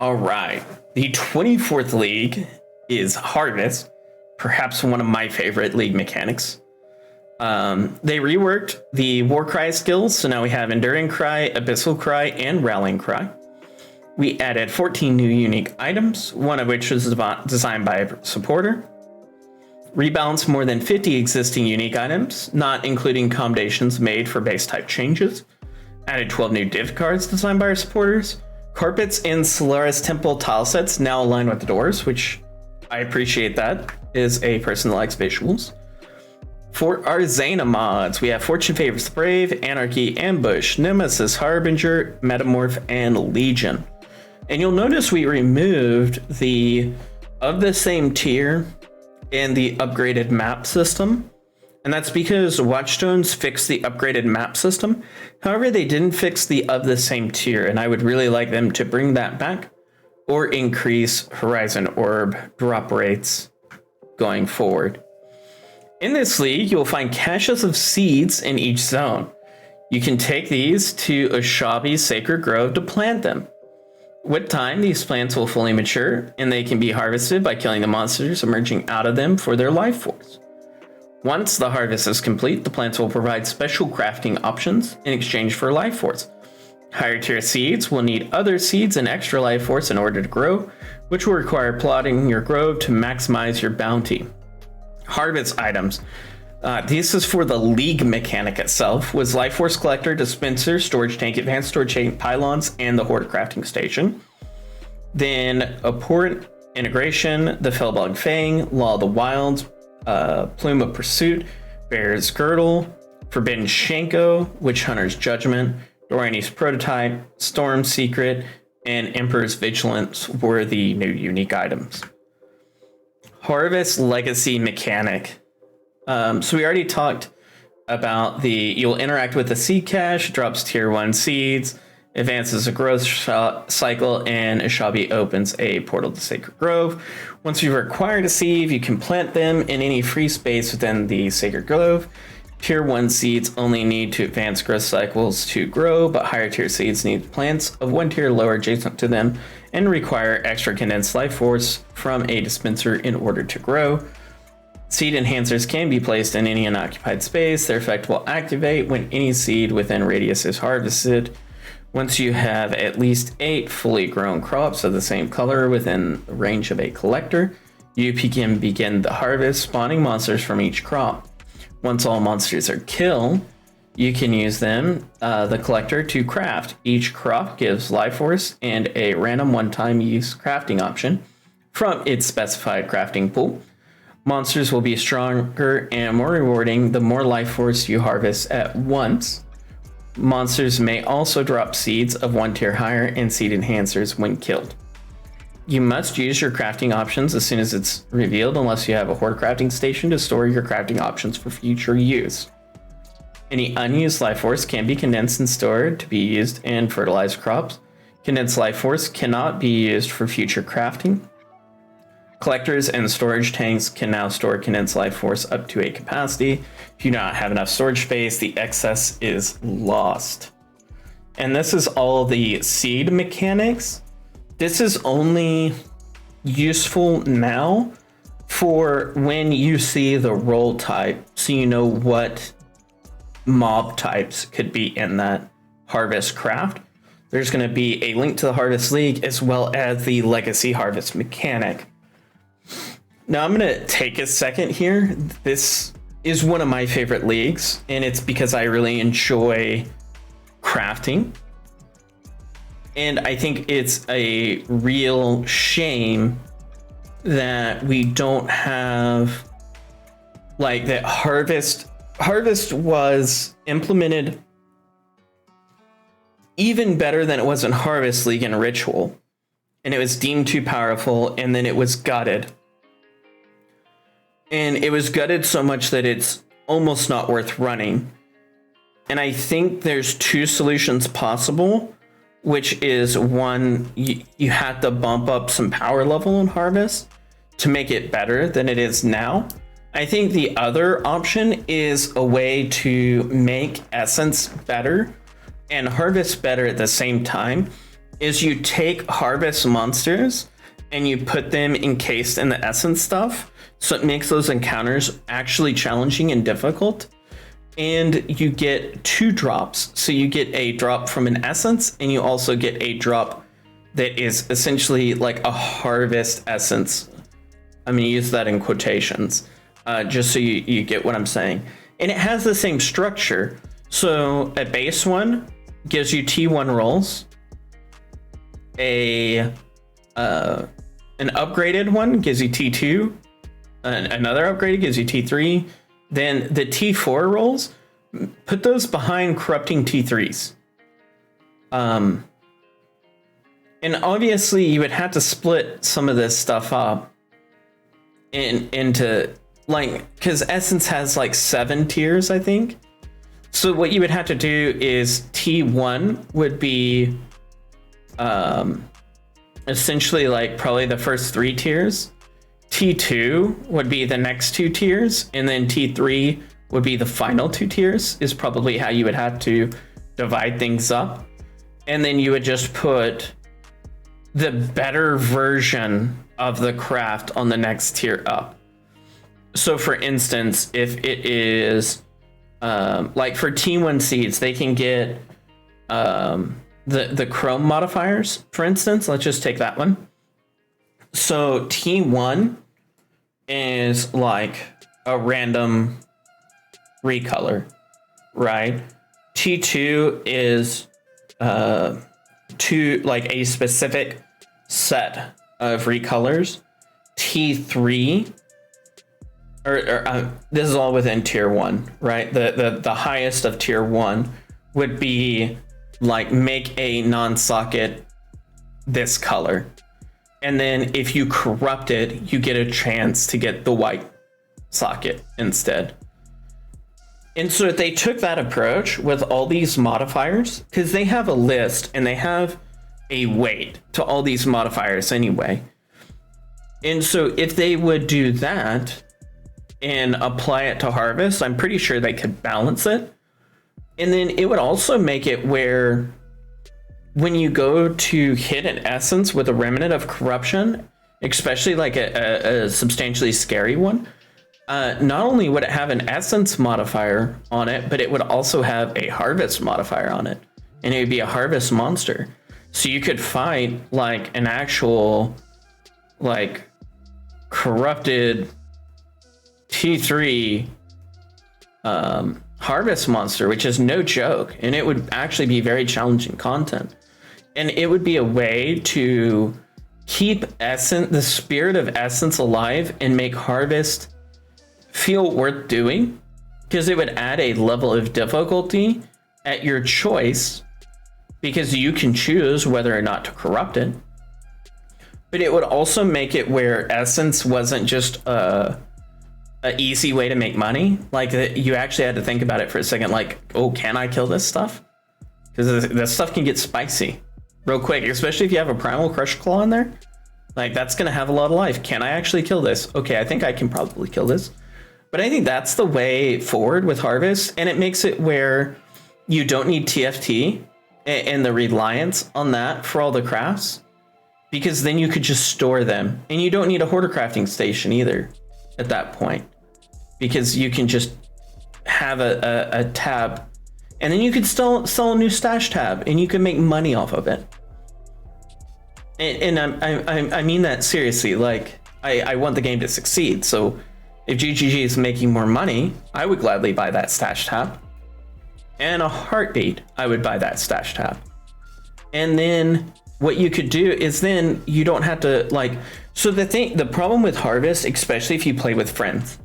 All right. The 24th league is Harvest, perhaps one of my favorite league mechanics. They reworked the Warcry skills, so now we have Enduring Cry, Abyssal Cry, and Rallying Cry. We added 14 new unique items, one of which was designed by a supporter. Rebalanced more than 50 existing unique items, not including accommodations made for base type changes. Added 12 new div cards designed by our supporters. Carpets in Solaris Temple tile sets now align with the doors, which I appreciate that, is a person that likes visuals. For our Zana mods, we have Fortune Favors the Brave, Anarchy, Ambush, Nemesis, Harbinger, Metamorph, and Legion. And you'll notice we removed the of the same tier in the upgraded map system. And that's because Watchstones fixed the upgraded map system. However, they didn't fix the of the same tier, and I would really like them to bring that back or increase Horizon Orb drop rates going forward. In this league, you'll find caches of seeds in each zone. You can take these to Ashabi's Sacred Grove to plant them. With time, these plants will fully mature, and they can be harvested by killing the monsters emerging out of them for their life force. Once the harvest is complete, the plants will provide special crafting options in exchange for life force. Higher tier seeds will need other seeds and extra life force in order to grow, which will require plotting your grove to maximize your bounty. Harvest items. This is for the league mechanic itself, was Life Force Collector, Dispenser, Storage Tank, Advanced Storage Tank, Pylons, and the Horde Crafting Station. Then Abhorrent Integration, the Fellbog Fang, Law of the Wilds, Plume of Pursuit, Bear's Girdle, Forbidden Shanko, Witch Hunter's Judgment, Dorani's Prototype, Storm Secret, and Emperor's Vigilance were the new unique items. Harvest Legacy mechanic. So we already talked about you'll interact with the seed cache, drops tier 1 seeds, advances a growth cycle, and Ashabi opens a portal to Sacred Grove. Once you've acquired a seed, you can plant them in any free space within the Sacred Grove. Tier 1 seeds only need to advance growth cycles to grow, but higher tier seeds need plants of one tier lower adjacent to them and require extra condensed life force from a dispenser in order to grow. Seed enhancers can be placed in any unoccupied space. Their effect will activate when any seed within radius is harvested. Once you have at least 8 fully grown crops of the same color within the range of a collector, you can begin the harvest, spawning monsters from each crop. Once all monsters are killed, you can use them, the collector, to craft. Each crop gives life force and a random one-time use crafting option from its specified crafting pool. Monsters will be stronger and more rewarding the more life force you harvest at once. Monsters may also drop seeds of one tier higher and seed enhancers when killed. You must use your crafting options as soon as it's revealed unless you have a horde crafting station to store your crafting options for future use. Any unused life force can be condensed and stored to be used in fertilized crops. Condensed life force cannot be used for future crafting. Collectors and storage tanks can now store condensed life force up to a capacity. If you do not have enough storage space, the excess is lost. And this is all the seed mechanics. This is only useful now for when you see the role type, so you know what mob types could be in that harvest craft. There's going to be a link to the Harvest League as well as the Legacy Harvest mechanic. Now I'm going to take a second here. This is one of my favorite leagues, and it's because I really enjoy crafting. And I think it's a real shame that we don't have, like, that Harvest was implemented even better than it was in Harvest League and Ritual. And it was deemed too powerful, and then it was gutted. And it was gutted so much that it's almost not worth running. And I think there's two solutions possible, which is one, you have to bump up some power level in Harvest to make it better than it is now. I think the other option is a way to make Essence better and Harvest better at the same time, is you take harvest monsters and you put them encased in the essence stuff. So it makes those encounters actually challenging and difficult. And you get 2 drops. So you get a drop from an essence, and you also get a drop that is essentially like a harvest essence. I'm going to use that in quotations, just so you get what I'm saying. And it has the same structure. So a base one gives you T1 rolls. An upgraded one gives you T2. Another upgrade gives you T3. Then the T4 rolls, put those behind corrupting T3s. And obviously you would have to split some of this stuff up into like, because Essence has like 7 tiers, I think. So what you would have to do is T1 would be essentially like probably the first 3 tiers. T2 would be the next 2 tiers, and then T3 would be the final 2 tiers, is probably how you would have to divide things up. And then you would just put the better version of the craft on the next tier up. So for instance, if it is like for T1 seeds, they can get the chrome modifiers, for instance. Let's just take that one. So T1 is like a random recolor, right? T2 is like a specific set of recolors. T3, this is all within tier 1, right? The highest of tier 1 would be like make a non-socket this color. And then if you corrupt it, you get a chance to get the white socket instead. And so they took that approach with all these modifiers, because they have a list and they have a weight to all these modifiers anyway. And so if they would do that and apply it to harvest, I'm pretty sure they could balance it. And then it would also make it where when you go to hit an essence with a remnant of corruption, especially like a substantially scary one, not only would it have an essence modifier on it, but it would also have a harvest modifier on it. And it would be a harvest monster. So you could fight like an actual like corrupted T3 harvest monster, which is no joke. And it would actually be very challenging content. And it would be a way to keep the spirit of Essence alive and make harvest feel worth doing, because it would add a level of difficulty at your choice, because you can choose whether or not to corrupt it. But it would also make it where Essence wasn't just a easy way to make money. Like you actually had to think about it for a second, like, oh, can I kill this stuff? Because this stuff can get spicy real quick, especially if you have a Primal Crush Claw in there. Like that's gonna have a lot of life. Can I actually kill this? Okay, I think I can probably kill this. But I think that's the way forward with Harvest, and it makes it where you don't need TFT and the reliance on that for all the crafts, because then you could just store them, and you don't need a hoarder crafting station either at that point, because you can just have a tab, and then you could still sell a new stash tab, and you can make money off of it. And I mean that seriously. Like I want the game to succeed, so if GGG is making more money, I would gladly buy that stash tab. And a heartbeat, I would buy that stash tab. And then what you could do is then you don't have to like, so the problem with Harvest, especially if you play with friends,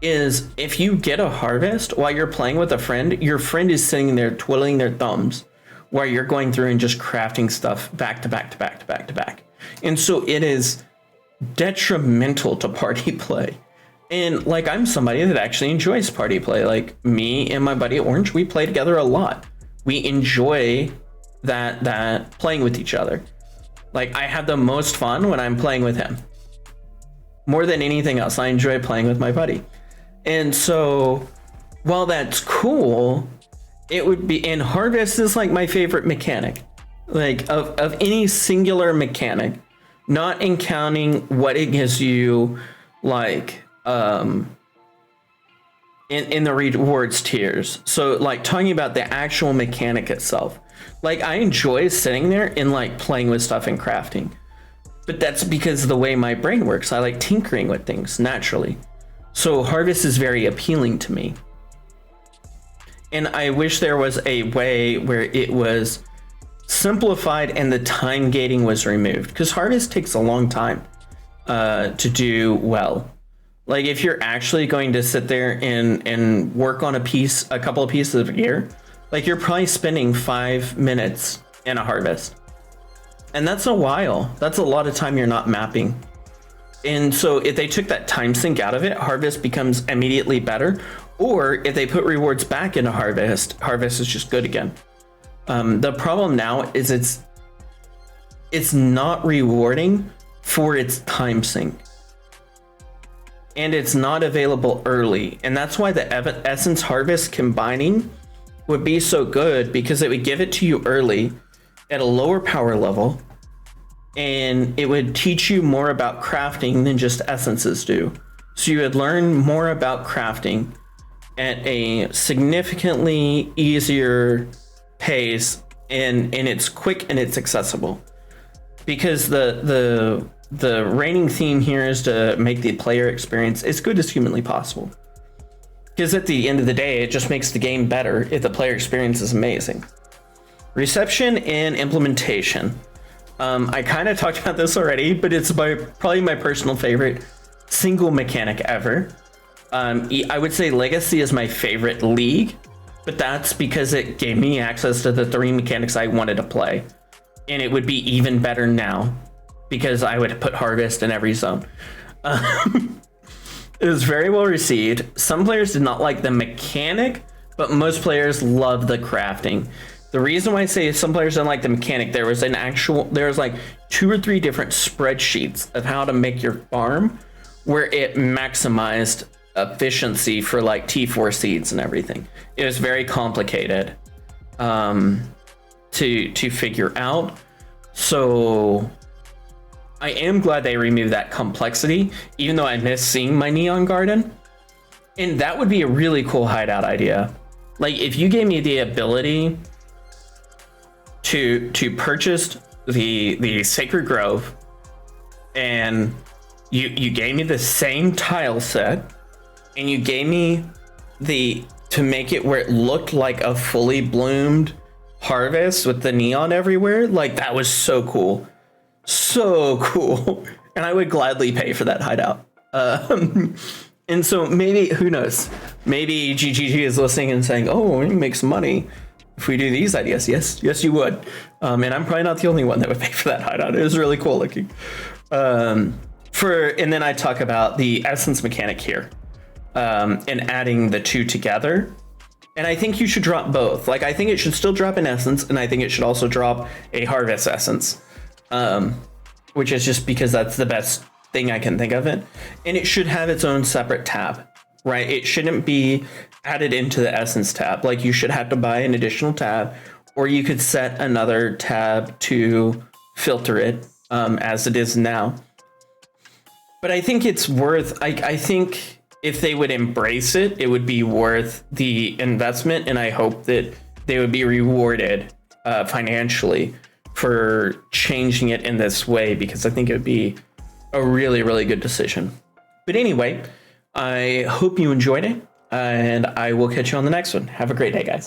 is if you get a Harvest while you're playing with a friend, your friend is sitting there twiddling their thumbs while you're going through and just crafting stuff back to back to back to back to back. And so it is detrimental to party play. And like, I'm somebody that actually enjoys party play. Like me and my buddy Orange, we play together a lot. We enjoy that playing with each other. Like I have the most fun when I'm playing with him. More than anything else, I enjoy playing with my buddy. And so while that's cool, it would be, and Harvest is like my favorite mechanic. like of any singular mechanic, not in counting what it gives you, like in the rewards tiers. So like talking about the actual mechanic itself, like I enjoy sitting there and like playing with stuff and crafting, but that's because of the way my brain works. I like tinkering with things naturally. So harvest is very appealing to me. And I wish there was a way where it was simplified and the time gating was removed, because harvest takes a long time to do well. Like if you're actually going to sit there and work on a couple of pieces of gear, like you're probably spending 5 minutes in a harvest. And that's a while. That's a lot of time you're not mapping. And so if they took that time sink out of it, harvest becomes immediately better. Or if they put rewards back into harvest is just good again. The problem now is it's not rewarding for its time sink. And it's not available early. And that's why the essence harvest combining would be so good, because it would give it to you early at a lower power level. And it would teach you more about crafting than just essences do. So you would learn more about crafting at a significantly easier pace, and it's quick and it's accessible. Because the reigning theme here is to make the player experience as good as humanly possible. Because at the end of the day, it just makes the game better if the player experience is amazing. Reception and implementation. I kind of talked about this already, but it's probably my personal favorite single mechanic ever. I would say Legacy is my favorite league, but that's because it gave me access to the 3 mechanics I wanted to play. And it would be even better now because I would put Harvest in every zone. It was very well received. Some players did not like the mechanic, but most players love the crafting. The reason why I say some players don't like the mechanic, there was like 2 or 3 different spreadsheets of how to make your farm where it maximized efficiency for like T4 seeds and everything. It was very complicated to figure out. So I am glad they removed that complexity, even though I miss seeing my neon garden. And that would be a really cool hideout idea. Like if you gave me the ability to purchase the Sacred Grove, and you gave me the same tile set, and you gave me to make it where it looked like a fully bloomed harvest with the neon everywhere, like that was so cool. So cool. And I would gladly pay for that hideout. And so maybe, who knows, maybe GGG is listening and saying, oh, we can make some money if we do these ideas. Yes, you would. And I'm probably not the only one that would pay for that hideout. It was really cool looking. And then I talk about the essence mechanic here, and adding the 2 together. And I think you should drop both. Like, I think it should still drop an essence, and I think it should also drop a harvest essence, which is just because that's the best thing I can think of it. And it should have its own separate tab, right? It shouldn't be added into the essence tab. Like, you should have to buy an additional tab, or you could set another tab to filter it, as it is now. But I think it's worth, I think if they would embrace it, it would be worth the investment. And I hope that they would be rewarded financially for changing it in this way, because I think it would be a really, really good decision. But anyway, I hope you enjoyed it, and I will catch you on the next one. Have a great day, guys.